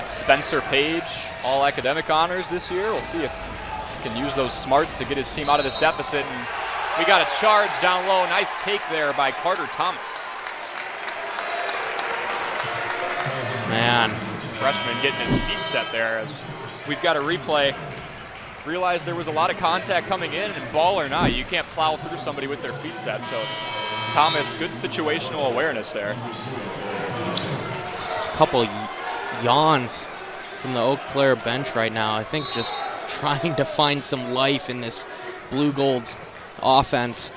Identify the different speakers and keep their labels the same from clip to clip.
Speaker 1: got Spencer Page, all academic honors this year. We'll see if he can use those smarts to get his team out of this deficit. And we got a charge down low. Nice take there by Carter Thomas.
Speaker 2: Man.
Speaker 1: Freshman getting his feet set there. As we've got a replay. Realized there was a lot of contact coming in, and ball or not, you can't plow through somebody with their feet set. So Thomas, good situational awareness there.
Speaker 2: A couple yawns from the Eau Claire bench right now. I think just trying to find some life in this Blue Gold's offense.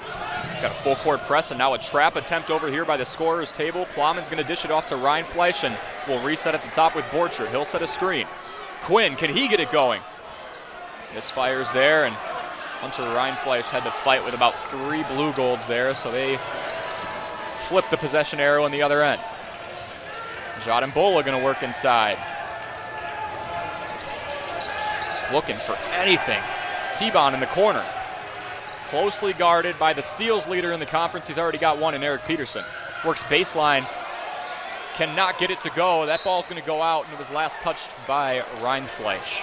Speaker 1: Got a full court press, and now a trap attempt over here by the scorer's table. Plowman's going to dish it off to Ryan Fleisch, and will reset at the top with Borchert. He'll set a screen. Quinn, can he get it going? Misfires there, and Hunter Ryan Fleisch had to fight with about 3 Blue Golds there, so they flip the possession arrow in the other end. Jadimbola going to work inside. Just looking for anything. T-Bon in the corner. Closely guarded by the steals leader in the conference. He's already got one in Eric Peterson. Works baseline. Cannot get it to go. That ball's going to go out, and it was last touched by Ryan Fleisch.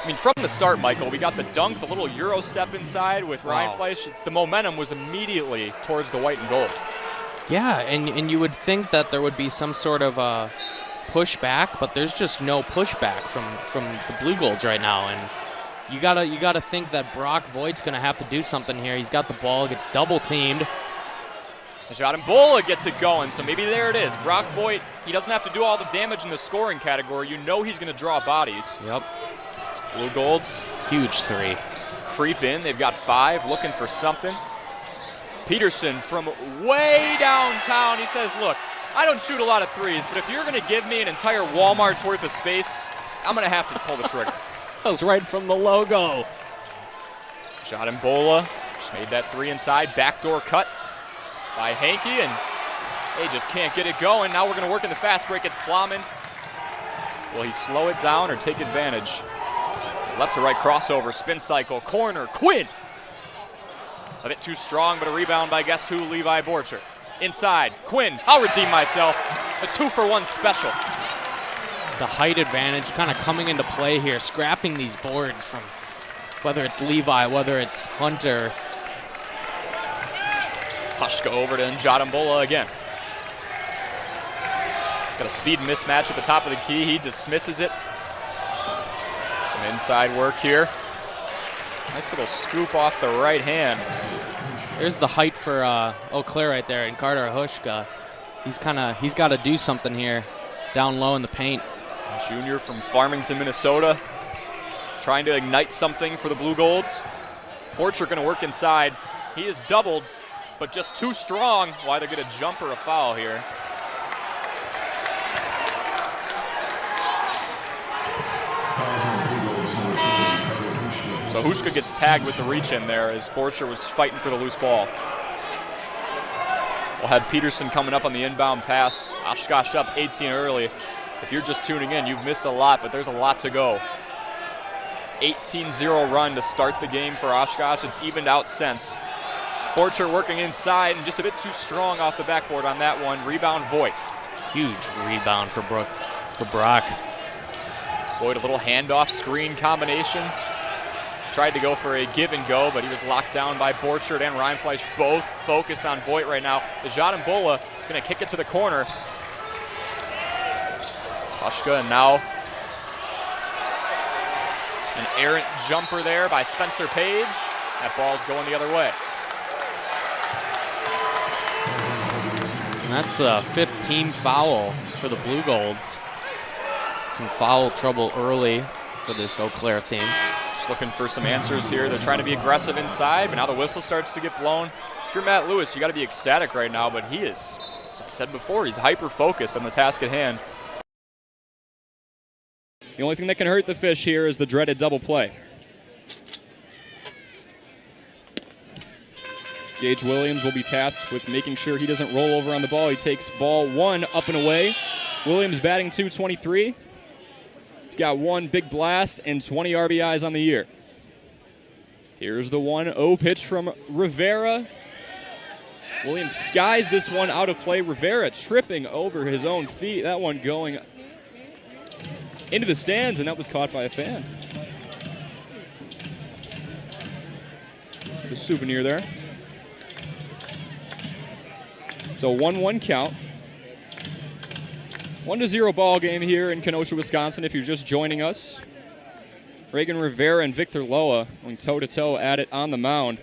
Speaker 1: I mean, from the start, Michael, we got the dunk, the little Euro step inside with Ryan Fleisch. The momentum was immediately towards the white and gold.
Speaker 2: Yeah, and you would think that there would be some sort of pushback, but there's just no pushback from the Blue Golds right now. And you gotta think that Brock Voigt's gonna have to do something here. He's got the ball, gets double teamed.
Speaker 1: Jadimbola gets it going, so maybe there it is. Brock Voigt, he doesn't have to do all the damage in the scoring category. You know he's gonna draw bodies.
Speaker 2: Yep.
Speaker 1: Blue Golds.
Speaker 2: Huge 3.
Speaker 1: Creep in, they've got 5, looking for something. Peterson from way downtown, he says, look, I don't shoot a lot of threes, but if you're gonna give me an entire Walmart's worth of space, I'm gonna have to pull the trigger.
Speaker 2: That was right from the logo.
Speaker 1: Jadimbola just made that 3 inside, backdoor cut by Hankey, and they just can't get it going. Now we're gonna work in the fast break, it's Plowman. Will he slow it down or take advantage? Left to right crossover, spin cycle, corner, Quinn. A bit too strong, but a rebound by guess who, Levi Borchert. Inside, Quinn, I'll redeem myself. A 2-for-1 special.
Speaker 2: The height advantage kind of coming into play here, scrapping these boards from whether it's Levi, whether it's Hunter.
Speaker 1: Hushka over to Jadimbola again. Got a speed mismatch at the top of the key, he dismisses it. Some inside work here. Nice little scoop off the right hand.
Speaker 2: There's the height for Eau Claire right there, and Carter Hushka. He's got to do something here, down low in the paint.
Speaker 1: Junior from Farmington, Minnesota, trying to ignite something for the Blue Golds. Borchert going to work inside. He is doubled, but just too strong. Why they get a jump or a foul here. So Hushka gets tagged with the reach in there as Borchert was fighting for the loose ball. We'll have Peterson coming up on the inbound pass. Oshkosh up 18 early. If you're just tuning in, you've missed a lot, but there's a lot to go. 18-0 run to start the game for Oshkosh. It's evened out since. Borchert working inside and just a bit too strong off the backboard on that one. Rebound Voigt.
Speaker 2: Huge rebound for Brock.
Speaker 1: Voigt a little handoff screen combination. Tried to go for a give and go, but he was locked down by Borchert and Ryan Fleisch, both focused on Voigt right now. Jadimbola gonna kick it to the corner. Hushka, and now an errant jumper there by Spencer Page. That ball's going the other way.
Speaker 2: And that's the 5th team foul for the Blue Golds. Some foul trouble early for this Eau Claire team.
Speaker 1: Just looking for some answers here. They're trying to be aggressive inside, but now the whistle starts to get blown. If you're Matt Lewis, you got to be ecstatic right now, but he is, as I said before, he's hyper-focused on the task at hand. The only thing that can hurt the Fish here is the dreaded double play. Gage Williams will be tasked with making sure he doesn't roll over on the ball. He takes ball 1 up and away. Williams batting .223. He's got 1 big blast and 20 RBIs on the year. Here's the 1-0 pitch from Rivera. Williams skies this one out of play. Rivera tripping over his own feet. That one going into the stands, and that was caught by a fan. The souvenir there. So 1-1 count. 1-0 ball game here in Kenosha, Wisconsin. If you're just joining us, Reagan Rivera and Victor Loa going toe-to-toe at it on the mound.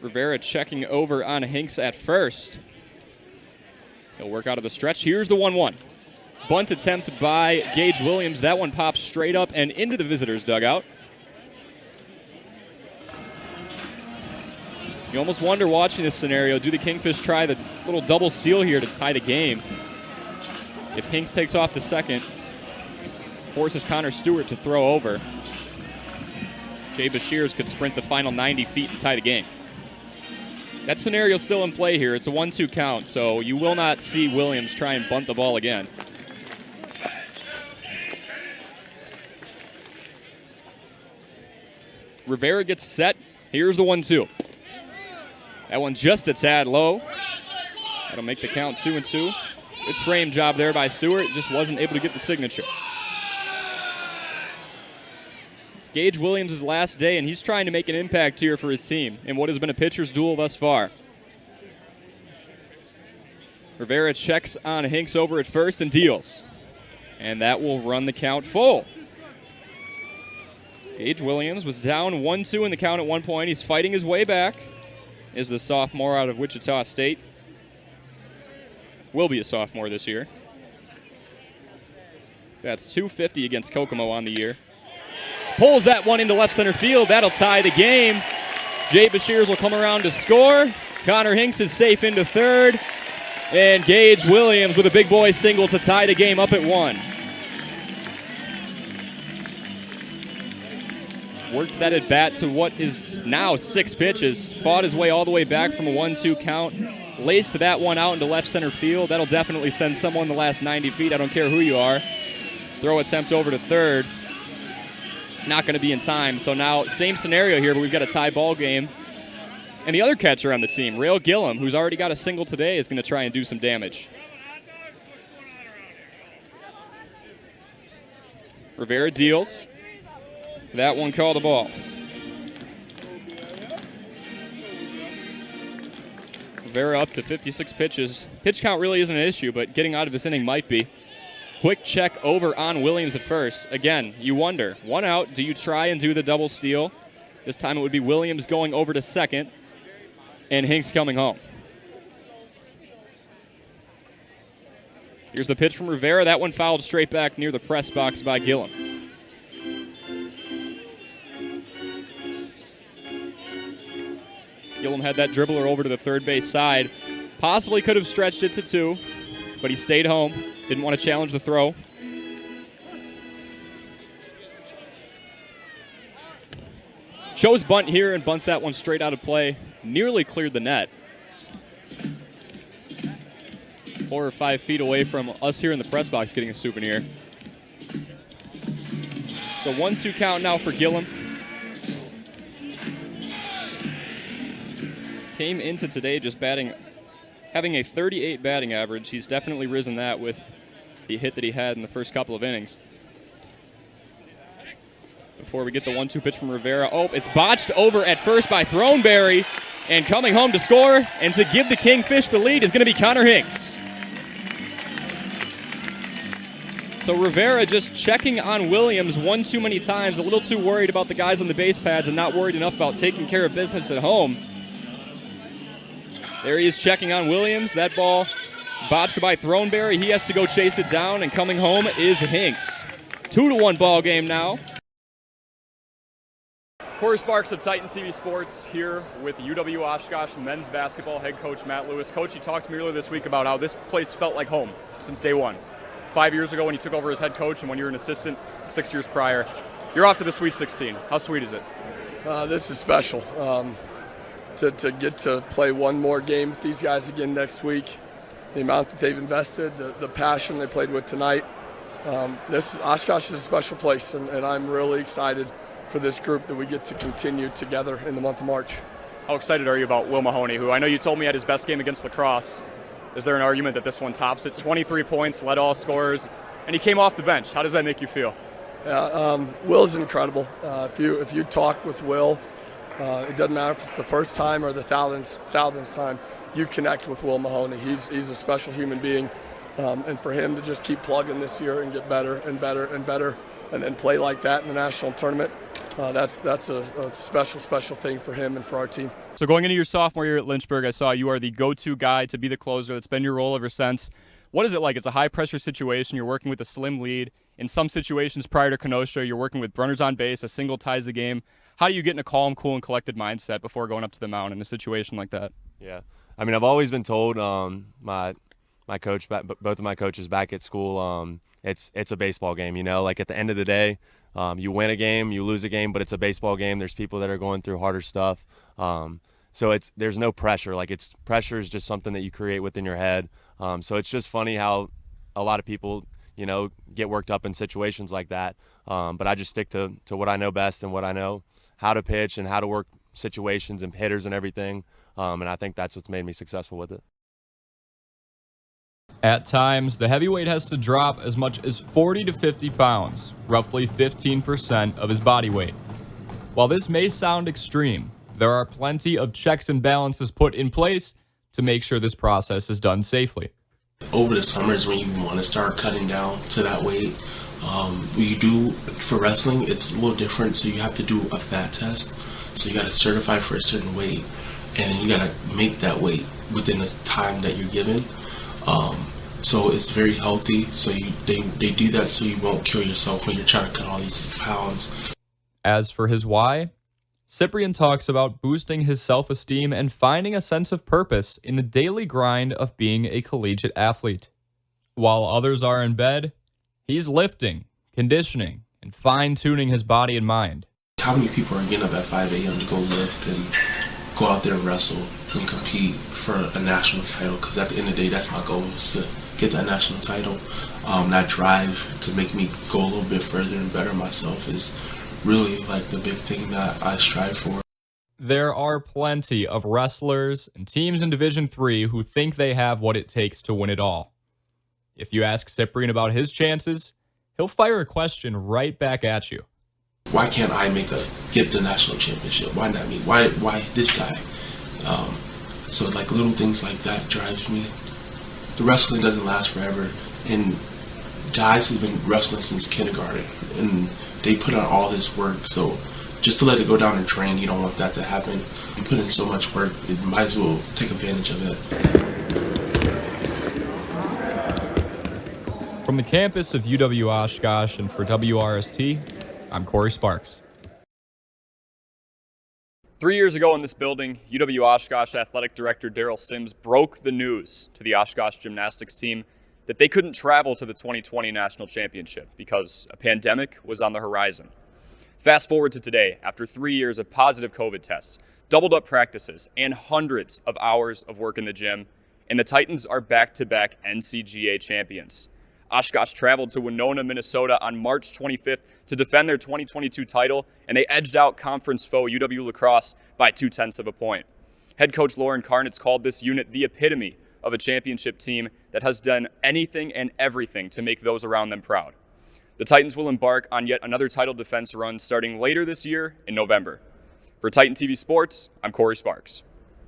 Speaker 1: Rivera checking over on Hinks at first. He'll work out of the stretch. Here's the 1-1. Bunt attempt by Gage Williams. That one pops straight up and into the visitors' dugout. You almost wonder watching this scenario, do the Kingfish try the little double steal here to tie the game? If Hinks takes off to second, forces Connor Stewart to throw over, Jay Bashirs could sprint the final 90 feet and tie the game. That scenario is still in play here. It's a 1-2 count, so you will not see Williams try and bunt the ball again. Rivera gets set. Here's the 1-2. That one just a tad low. That'll make the count 2-2. Good frame job there by Stewart. Just wasn't able to get the signature. It's Gage Williams' last day, and he's trying to make an impact here for his team in what has been a pitcher's duel thus far. Rivera checks on Hinks over at first and deals. And that will run the count full. Gage Williams was down 1-2 in the count at one point. He's fighting his way back. Is the sophomore out of Wichita State. Will be a sophomore this year. That's .250 against Kokomo on the year. Pulls that one into left center field. That'll tie the game. Jay Bashirs will come around to score. Connor Hinks is safe into third. And Gage Williams with a big boy single to tie the game up at 1. Worked that at bat to what is now 6 pitches. Fought his way all the way back from a 1-2 count. Laced that one out into left center field. That'll definitely send someone the last 90 feet. I don't care who you are. Throw attempt over to third. Not going to be in time. So now same scenario here, but we've got a tie ball game. And the other catcher on the team, Rail Gillum, who's already got a single today, is going to try and do some damage. Rivera deals. That one called a ball. Rivera up to 56 pitches. Pitch count really isn't an issue, but getting out of this inning might be. Quick check over on Williams at first. Again, you wonder, 1 out, do you try and do the double steal? This time it would be Williams going over to second and Hinks coming home. Here's the pitch from Rivera. That one fouled straight back near the press box by Gillum. Gillum had that dribbler over to the third base side. Possibly could have stretched it to 2, but he stayed home. Didn't want to challenge the throw. Shows bunt here and bunts that one straight out of play. Nearly cleared the net. 4 or 5 feet away from us here in the press box getting a souvenir. So 1-2 count now for Gillum. Came into today just having a 38 batting average. He's definitely risen that with the hit that he had in the first couple of innings. Before we get the 1-2 pitch from Rivera. Oh, it's botched over at first by Throneberry. And coming home to score and to give the Kingfish the lead is going to be Connor Hinks. So Rivera just checking on Williams one too many times. A little too worried about the guys on the base pads and not worried enough about taking care of business at home. There he is checking on Williams. That ball botched by Throneberry. He has to go chase it down, and coming home is Hinks. 2-1 ball game now. Cory Sparks of Titan TV Sports here with UW Oshkosh men's basketball head coach Matt Lewis. Coach, you talked to me earlier this week about how this place felt like home since day one. 5 years ago when you took over as head coach and when you were an assistant 6 years prior. You're off to the Sweet 16. How sweet is it?
Speaker 3: This is special. To get to play one more game with these guys again next week, the amount that they've invested, the passion they played with tonight, Oshkosh is a special place, and I'm really excited for this group that we get to continue together in the month of March.
Speaker 1: How excited are you about Will Mahoney, who I know you told me had his best game against La Crosse? Is there an argument that this one tops it? 23 points, led all scorers, and he came off the bench. How does that make you feel?
Speaker 3: Will's incredible. If you talk with Will, it doesn't matter if it's the first time or the thousandth time, you connect with Will Mahoney. He's a special human being, and for him to just keep plugging this year and get better and better and better, and then play like that in the national tournament, that's a special thing for him and for our team.
Speaker 1: So going into your sophomore year at Lynchburg, I saw you are the go-to guy to be the closer. That's been your role ever since. What is it like? It's a high-pressure situation. You're working with a slim lead. In some situations prior to Kenosha, you're working with runners on base. A single ties the game. How do you get in a calm, cool, and collected mindset before going up to the mound in a situation like that?
Speaker 4: Yeah, I mean, I've always been told my coach, both of my coaches back at school, it's a baseball game. You know, like at the end of the day, you win a game, you lose a game, but it's a baseball game. There's people that are going through harder stuff. So there's no pressure. Like pressure is just something that you create within your head. So it's just funny how a lot of people, you know, get worked up in situations like that. But I just stick to what I know best and what I know how to pitch and how to work situations and hitters and everything. And I think that's what's made me successful with it.
Speaker 5: At times, the heavyweight has to drop as much as 40 to 50 pounds, roughly 15% of his body weight. While this may sound extreme, there are plenty of checks and balances put in place to make sure this process is done safely.
Speaker 6: Over the summers when you want to start cutting down to that weight, what you do for wrestling, it's a little different. So you have to do a fat test. So you got to certify for a certain weight, and you got to make that weight within the time that you're given. So it's very healthy. So they do that so you won't kill yourself when you're trying to cut all these pounds.
Speaker 5: As for his why, Cyprian talks about boosting his self-esteem and finding a sense of purpose in the daily grind of being a collegiate athlete. While others are in bed, he's lifting, conditioning, and fine-tuning his body and mind.
Speaker 6: How many people are getting up at 5 a.m. to go lift and go out there and wrestle and compete for a national title? Because at the end of the day, that's my goal, is to get that national title. That drive to make me go a little bit further and better myself is really like the big thing that I strive for.
Speaker 5: There are plenty of wrestlers and teams in Division III who think they have what it takes to win it all. If you ask Cyprian about his chances, he'll fire a question right back at you.
Speaker 6: Why can't I get the national championship? Why not me? Why this guy? So like little things like that drives me. The wrestling doesn't last forever, and guys have been wrestling since kindergarten, and they put out all this work. So just to let it go down and train, you don't want that to happen. You put in so much work, you might as well take advantage of it.
Speaker 5: From the campus of UW Oshkosh and for WRST, I'm Cory Sparks.
Speaker 1: 3 years ago in this building, UW Oshkosh Athletic Director Daryl Sims broke the news to the Oshkosh gymnastics team that they couldn't travel to the 2020 National Championship because a pandemic was on the horizon. Fast forward to today, after 3 years of positive COVID tests, doubled up practices, and hundreds of hours of work in the gym, and the Titans are back-to-back NCGA champions. Oshkosh traveled to Winona, Minnesota on March 25th to defend their 2022 title, and they edged out conference foe UW La Crosse by 0.2 of a point. Head coach Lauren Karnitz called this unit the epitome of a championship team that has done anything and everything to make those around them proud. The Titans will embark on yet another title defense run starting later this year in November. For Titan TV Sports, I'm Cory Sparks.